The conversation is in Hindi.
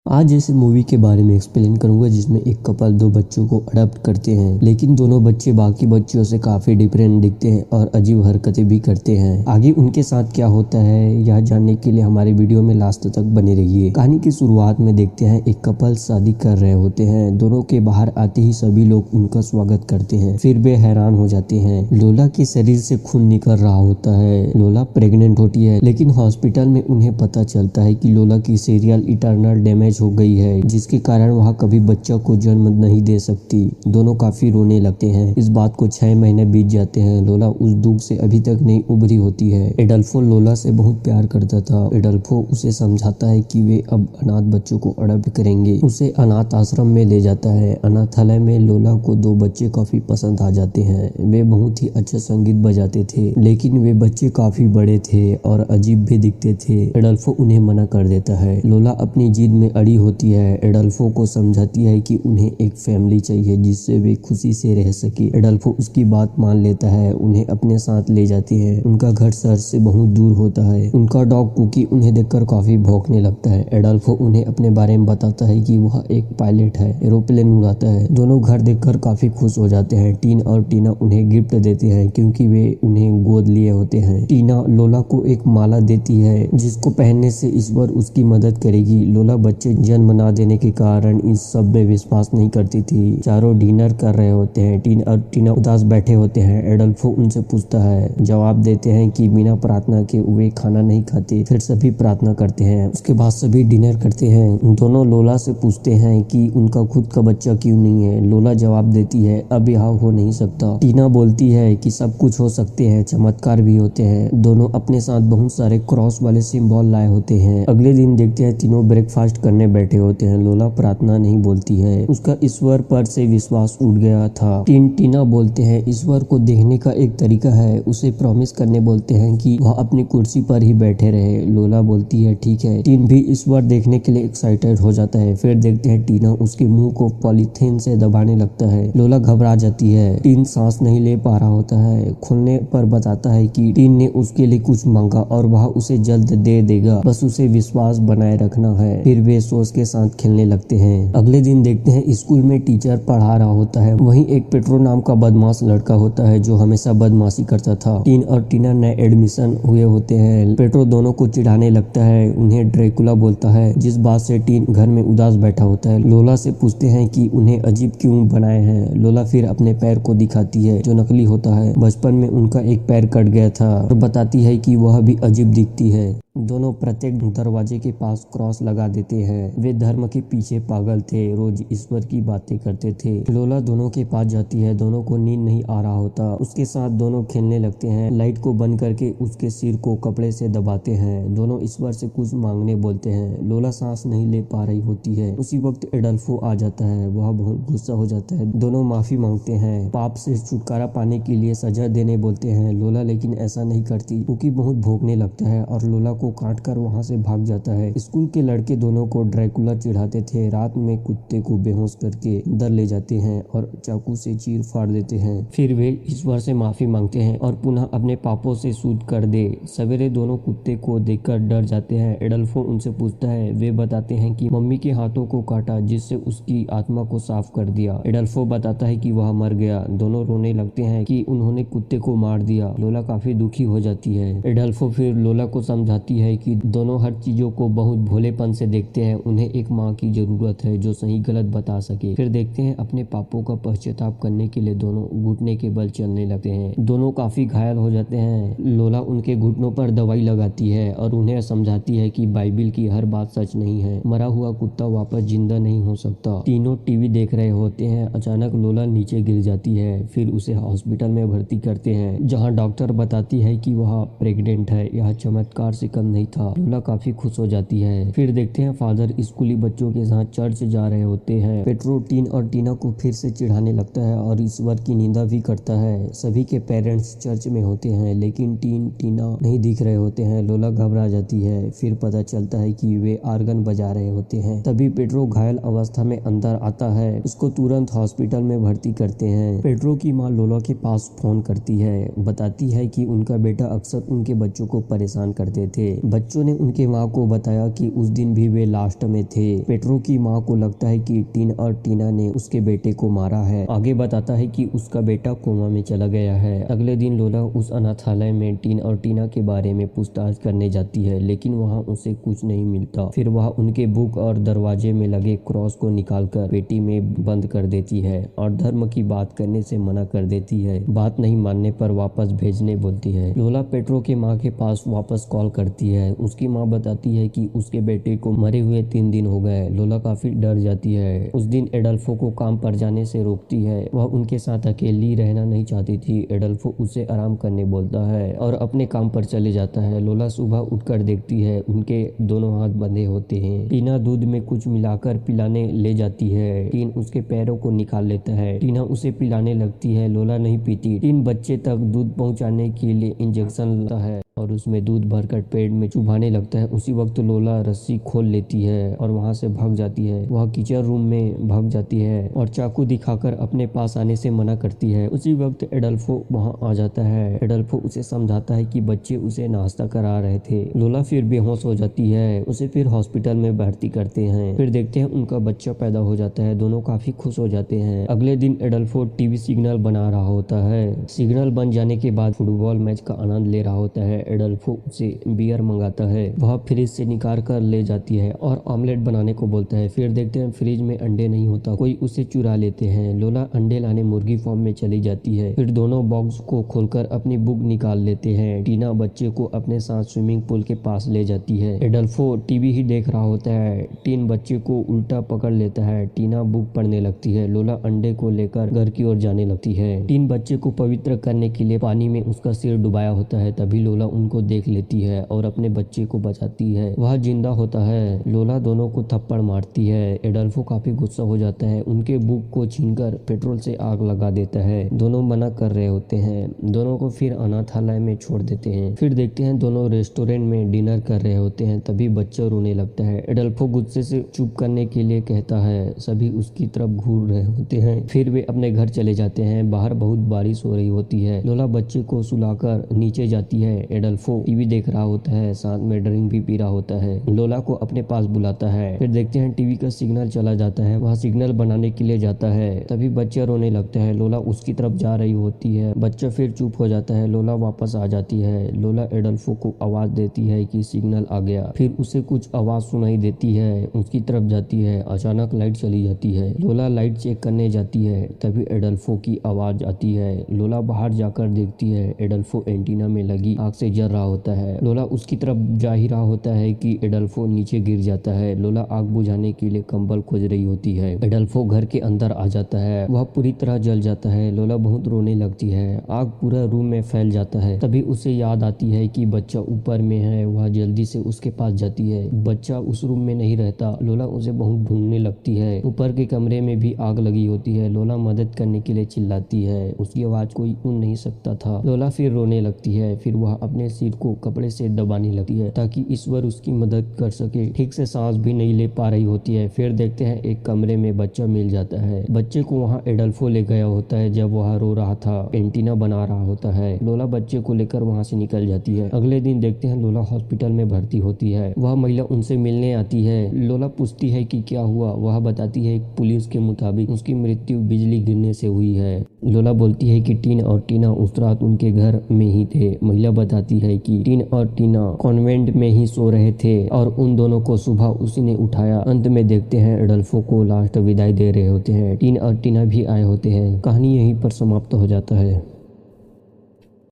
आज इस मूवी के बारे में एक्सप्लेन करूंगा जिसमें एक कपल दो बच्चों को अडॉप्ट करते हैं, लेकिन दोनों बच्चे बाकी बच्चों से काफी डिफरेंट दिखते हैं और अजीब हरकतें भी करते हैं। आगे उनके साथ क्या होता है यह जानने के लिए हमारे वीडियो में लास्ट तक बने रहिए। कहानी की शुरुआत में देखते हैं एक कपल शादी कर रहे होते हैं। दोनों के बाहर आते ही सभी लोग उनका स्वागत करते हैं, फिर वे हैरान हो जाते हैं। लोला के शरीर से खून निकल रहा होता है। लोला प्रेग्नेंट होती है, लेकिन हॉस्पिटल में उन्हें पता चलता है कि लोला की सीरियल इटर्नल डैमेज हो गई है, जिसके कारण वह कभी बच्चा को जन्म नहीं दे सकती। दोनों काफी रोने लगते हैं। इस बात को 6 महीने बीत जाते हैं। लोला उस दुख से अभी तक नहीं उभरी होती है। एडल्फो लोला से बहुत प्यार करता था। एडल्फो उसे समझाता है कि वे अब अनाथ बच्चों को अडॉप्ट करेंगे। उसे अनाथ आश्रम में ले जाता है। अनाथालय में लोला को 2 बच्चे काफी पसंद आ जाते हैं। वे बहुत ही अच्छा संगीत बजाते थे, लेकिन वे बच्चे काफी बड़े थे और अजीब भी दिखते थे। एडल्फो उन्हें मना कर देता है। लोला अपनी जिद में अड़ी होती है। एडल्फो को समझाती है कि उन्हें एक फैमिली चाहिए जिससे वे खुशी से रह सके। एडल्फो उसकी बात मान लेता है। उन्हें अपने साथ ले जाते हैं। उनका घर शहर से बहुत दूर होता है। उनका डॉग कुकी उन्हें देखकर काफी भौंकने लगता है। एडल्फो उन्हें अपने बारे में बताता है कि वह एक पायलट है, एरोप्लेन उड़ाता है। दोनों घर देखकर काफी खुश हो जाते हैं। टीन और टीना उन्हें गिफ्ट देते हैं क्योंकि वे उन्हें गोद लिए होते हैं। टीना लोला को एक माला देती है जिसको पहनने से ईश्वर उसकी मदद करेगी। लोला बच्चे जन्म न देने के कारण इस सब में विश्वास नहीं करती थी। चारों डिनर कर रहे होते हैं। टीन और टीना उदास बैठे होते हैं। एडल्फो उनसे पूछता है, जवाब देते हैं कि बिना प्रार्थना के वे खाना नहीं खाते। फिर सभी प्रार्थना करते हैं। उसके बाद सभी डिनर करते हैं। दोनों लोला से पूछते हैं कि उनका खुद का बच्चा क्यों नहीं है। लोला जवाब देती है, अब यह हो नहीं सकता। टीना बोलती है कि सब कुछ हो सकते हैं, चमत्कार भी होते हैं। दोनों अपने साथ बहुत सारे क्रॉस वाले सिंबल लाए होते हैं। अगले दिन देखते हैं तीनों ब्रेकफास्ट करने बैठे होते हैं। लोला प्रार्थना नहीं बोलती है। उसका ईश्वर पर से विश्वास उठ गया था। टीना बोलते हैं ईश्वर को देखने का एक तरीका है, उसे प्रॉमिस करने बोलते हैं कि वह अपनी कुर्सी पर ही बैठे रहे। लोला बोलती है ठीक है। टीन भी ईश्वर देखने के लिए एक्साइटेड हो जाता है। फिर देखते हैं टीना उसके मुंह को पॉलीथीन से दबाने लगता है। लोला घबरा जाती है। टीन सांस नहीं ले पा रहा होता है। खुलने पर बताता है कि टीन ने उसके लिए कुछ मांगा और वह उसे जल्द दे देगा, बस उसे विश्वास बनाए रखना है। फिर वे सोच के साथ खेलने लगते हैं। अगले दिन देखते हैं स्कूल में टीचर पढ़ा रहा होता है। वहीं एक पेट्रो नाम का बदमाश लड़का होता है जो हमेशा बदमाशी करता था। टीन और टीना नए एडमिशन हुए होते हैं। पेट्रो दोनों को चिढ़ाने लगता है। उन्हें ड्रैकुला बोलता है, जिस बात से टीन घर में उदास बैठा होता है। लोला से पूछते हैं कि उन्हें अजीब क्यों बनाए हैं। लोला फिर अपने पैर को दिखाती है जो नकली होता है। बचपन में उनका एक पैर कट गया था और बताती है कि वह भी अजीब दिखती है। दोनों प्रत्येक दरवाजे के पास क्रॉस लगा देते हैं। वे धर्म के पीछे पागल थे, रोज ईश्वर की बातें करते थे। लोला दोनों के पास जाती है। दोनों को नींद नहीं आ रहा होता। उसके साथ दोनों खेलने लगते हैं। लाइट को बंद करके उसके सिर को कपड़े से दबाते हैं। दोनों ईश्वर से कुछ मांगने बोलते हैं। लोला सांस नहीं ले पा रही होती है। उसी वक्त एडल्फो आ जाता है। वह बहुत गुस्सा हो जाता है। दोनों माफी मांगते हैं। पाप से छुटकारा पाने के लिए सजा देने बोलते हैं। लोला लेकिन ऐसा नहीं करती क्योंकि बहुत भोंकने लगता है और लोला को काट कर वहां से भाग जाता है। स्कूल के लड़के दोनों को ड्रैकुला चिढ़ाते थे। रात में कुत्ते को बेहोश करके अंदर ले जाते हैं और चाकू से चीर फाड़ देते हैं। फिर वे ईश्वर से माफी मांगते हैं और पुनः अपने पापों से शुद्ध कर दे। सवेरे दोनों कुत्ते को देखकर डर जाते हैं। एडल्फो उनसे पूछता है। वे बताते हैं कि मम्मी के हाथों को काटा जिससे उसकी आत्मा को साफ कर दिया। एडल्फो बताता है कि वह मर गया। दोनों रोने लगते हैं कि उन्होंने कुत्ते को मार दिया। लोला काफी दुखी हो जाती है। एडल्फो फिर लोला को समझाती है कि दोनों हर चीजों को बहुत भोलेपन से देखते हैं। उन्हें एक माँ की जरूरत है जो सही गलत बता सके। फिर देखते हैं अपने पापों का पश्चाताप करने के लिए दोनों घुटने के बल चलने लगते हैं। दोनों काफी घायल हो जाते हैं। लोला उनके घुटनों पर दवाई लगाती है और उन्हें समझाती है कि बाइबिल की हर बात सच नहीं है। मरा हुआ कुत्ता वापस जिंदा नहीं हो सकता। तीनों टीवी देख रहे होते हैं। अचानक लोला नीचे गिर जाती है। फिर उसे हॉस्पिटल में भर्ती करते हैं जहाँ डॉक्टर बताती है कि वह प्रेग्नेंट है। यह चमत्कार से कम नहीं था। लोला काफी खुश हो जाती है। फिर देखते हैं फादर स्कूली बच्चों के साथ चर्च जा रहे होते हैं। पेट्रो टीन और टीना को फिर से चिढ़ाने लगता है और ईश्वर की निंदा भी करता है। सभी के पेरेंट्स चर्च में होते हैं, लेकिन टीना नहीं दिख रहे होते हैं। लोला घबरा जाती है। फिर पता चलता है कि वे आर्गन बजा रहे होते हैं। तभी पेट्रो घायल अवस्था में अंदर आता है। उसको तुरंत हॉस्पिटल में भर्ती करते हैं। पेट्रो की माँ लोला के पास फोन करती है। बताती है कि उनका बेटा अक्सर उनके बच्चों को परेशान करते थे। थे। बच्चों ने उनके माँ को बताया कि उस दिन भी वे लास्ट में थे। पेट्रो की माँ को लगता है कि टिन और टीना ने उसके बेटे को मारा है। आगे बताता है कि उसका बेटा कोमा में चला गया है। अगले दिन लोला उस अनाथालय में टिन और टीना के बारे में पूछताछ करने जाती है, लेकिन वहाँ उसे कुछ नहीं मिलता। फिर वह उनके बुक और दरवाजे में लगे क्रॉस को निकालकर पेटी में बंद कर देती है और धर्म की बात करने से मना कर देती है। बात नहीं मानने पर वापस भेजने बोलती है। लोला पेट्रो के माँ के पास वापस कॉल करती है। उसकी माँ बताती है कि उसके बेटे को मरे हुए 3 दिन हो गए। लोला काफी डर जाती है। उस दिन एडल्फो को काम पर जाने से रोकती है। वह उनके साथ अकेली रहना नहीं चाहती थी। एडल्फो उसे आराम करने बोलता है और अपने काम पर चले जाता है। लोला सुबह उठकर देखती है उनके दोनों हाथ बंधे होते हैं। टीना दूध में कुछ मिलाकर पिलाने ले जाती है। टीन उसके पैरों को निकाल लेता है। टीना उसे पिलाने लगती है। लोला नहीं पीती। टीन बच्चे तक दूध पहुंचाने के लिए इंजेक्शन लेता है और उसमें दूध भरकर पेट में चुभाने लगता है। उसी वक्त लोला रस्सी खोल लेती है और वहां से भाग जाती है। वह किचन रूम में भाग जाती है और चाकू दिखाकर अपने पास आने से मना करती है। उसी वक्त एडल्फो वहां आ जाता है। एडल्फो उसे समझाता है कि बच्चे उसे नाश्ता करा रहे थे। लोला फिर बेहोश हो जाती है। उसे फिर हॉस्पिटल में भर्ती करते हैं। फिर देखते हैं उनका बच्चा पैदा हो जाता है। दोनों काफी खुश हो जाते हैं। अगले दिन एडल्फो टीवी सिग्नल बना रहा होता है। सिग्नल बन जाने के बाद फुटबॉल मैच का आनंद ले रहा होता है। एडल्फो उसे बियर मंगाता है। वह फ्रिज से निकाल कर ले जाती है और ऑमलेट बनाने को बोलता है। फिर देखते हैं फ्रिज में अंडे नहीं होता, कोई उसे चुरा लेते हैं। लोला अंडे लाने मुर्गी फार्म में चली जाती है। फिर दोनों बॉक्स को खोलकर अपनी बुक निकाल लेते हैं। टीना बच्चे को अपने साथ स्विमिंग पूल के पास ले जाती है। एडल्फो टीवी ही देख रहा होता है। टीन बच्चे को उल्टा पकड़ लेता है। टीना बुक पढ़ने लगती है। लोला अंडे को लेकर घर की ओर जाने लगती है। टीन बच्चे को पवित्र करने के लिए पानी में उसका सिर डुबाया होता है। तभी लोला उनको देख लेती है और अपने बच्चे को बचाती है। वह जिंदा होता है। लोला दोनों को थप्पड़ मारती है। एडल्फो काफी गुस्सा हो जाता है। उनके बुक को छीनकर पेट्रोल से आग लगा देता है। दोनों मना कर रहे होते हैं। दोनों को फिर अनाथालय में छोड़ देते हैं। फिर देखते हैं दोनों रेस्टोरेंट में डिनर कर रहे होते हैं। तभी बच्चा रोने लगता है। एडल्फो गुस्से से चुप करने के लिए कहता है। सभी उसकी तरफ घूर रहे होते हैं। फिर वे अपने घर चले जाते हैं। बाहर बहुत बारिश हो रही होती है। लोला बच्चे को सुलाकर नीचे जाती है। एडल्फो टीवी देख रहा होता है, साथ में ड्रिंक भी पी रहा होता है। लोला को अपने पास बुलाता है। फिर देखते हैं टीवी का सिग्नल चला जाता है। वह सिग्नल बनाने के लिए जाता है। तभी बच्चा रोने लगता है। लोला उसकी तरफ जा रही होती है। बच्चा फिर चुप हो जाता है। लोला वापस आ जाती है। लोला एडल्फो को आवाज देती है कि सिग्नल आ गया। फिर उसे कुछ आवाज सुनाई देती है। उसकी तरफ जाती है। अचानक लाइट चली जाती है। लोला लाइट चेक करने जाती है। तभी एडल्फो की आवाज आती है। लोला बाहर जाकर देखती है। एडल्फो एंटीना में लगी आग से जल रहा होता है। लोला उसकी तरफ जा ही रहा होता है कि एडल्फो नीचे गिर जाता है। लोला आग बुझाने के लिए कंबल खोज रही होती है। एडल्फो घर के अंदर आ जाता है। वह पूरी तरह जल जाता है। लोला बहुत रोने लगती है। आग पूरा रूम में फैल जाता है। तभी उसे याद आती है कि बच्चा ऊपर में है। वह जल्दी से उसके पास जाती है। बच्चा उस रूम में नहीं रहता। लोला उसे बहुत ढूंढने लगती है। ऊपर के कमरे में भी आग लगी होती है। लोला मदद करने के लिए चिल्लाती है। उसकी आवाज कोई सुन नहीं सकता था। लोला फिर रोने लगती है। फिर वह अपने सिर को कपड़े से दबाने लगती है ताकि ईश्वर उसकी मदद कर सके। ठीक से सांस भी नहीं ले पा रही होती है। फिर देखते हैं एक कमरे में बच्चा मिल जाता है। बच्चे को वहाँ एडल्फो ले गया होता है जब वह रो रहा था, एंटीना बना रहा होता है। लोला बच्चे को लेकर वहाँ से निकल जाती है। अगले दिन देखते हैं लोला हॉस्पिटल में भर्ती होती है। वह महिला उनसे मिलने आती है। लोला पूछती है कि क्या हुआ। वह बताती है पुलिस के मुताबिक उसकी मृत्यु बिजली गिरने से हुई है। लोला बोलती है कि टीन और टीना उस रात उनके घर में ही थे। महिला बताती है कि टीन और टीना कॉन्वेंट में ही सो रहे थे और उन दोनों को सुबह उसी ने उठाया। अंत में देखते हैं एडल्फो को लास्ट विदाई दे रहे होते हैं। टीन और टीना भी आए होते हैं। कहानी यहीं पर समाप्त हो जाता है।